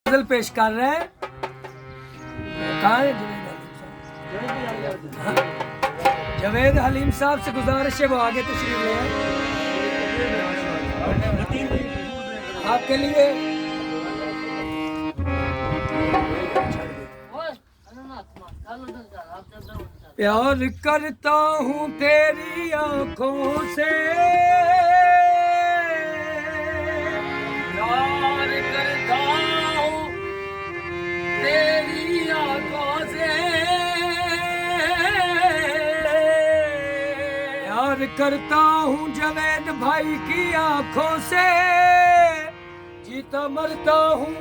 गजल पेश कर रहे हैं। कहाँ है जवेद हलीम साहब से गुजारिश है वो आगे तशरीफ ले आए आपके लिए। प्यार करता हूँ तेरी आंखों से, प्यार करता हूँ तेरी आंखों से, प्यार करता हूँ जवेद भाई की आंखों से, जीता मरता हूँ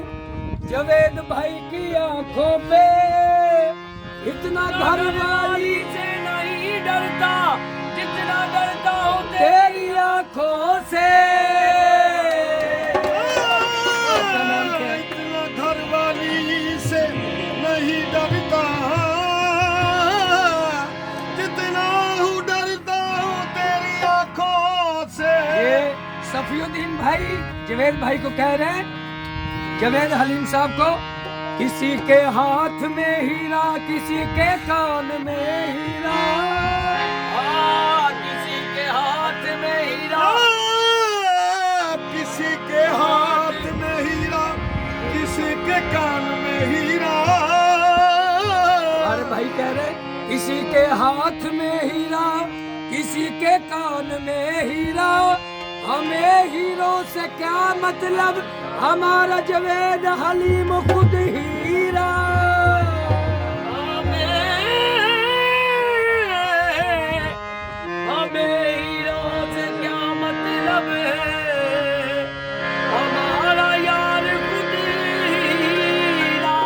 जवेद भाई की आंखों पे, इतना घर वाली से नहीं डरता जितना डरता हूँ तेरी आंखों से। इतना घर वाली से नहीं डरता जितना हूँ डरता हूँ तेरी आंखों से। ये सफीउद्दीन भाई जवेद भाई को कह रहे हैं, जवेद हलीम साहब को, किसी के हाथ में हीरा किसी के कान में हीरा, किसी के हाथ में हीरा, किसी के हाथ में हीरा किसी के कान में हीरा। अरे भाई कह रहे किसी के हाथ में हीरा किसी के कान में हीरा, हमें हीरो से क्या मतलब, हमारा जवेद हलीम खुद हीरा। हमें हीरो से क्या मतलब है, हमारा यार खुद हीरा।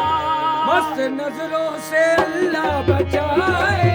मस्त नजरों से अल्लाह बचाए,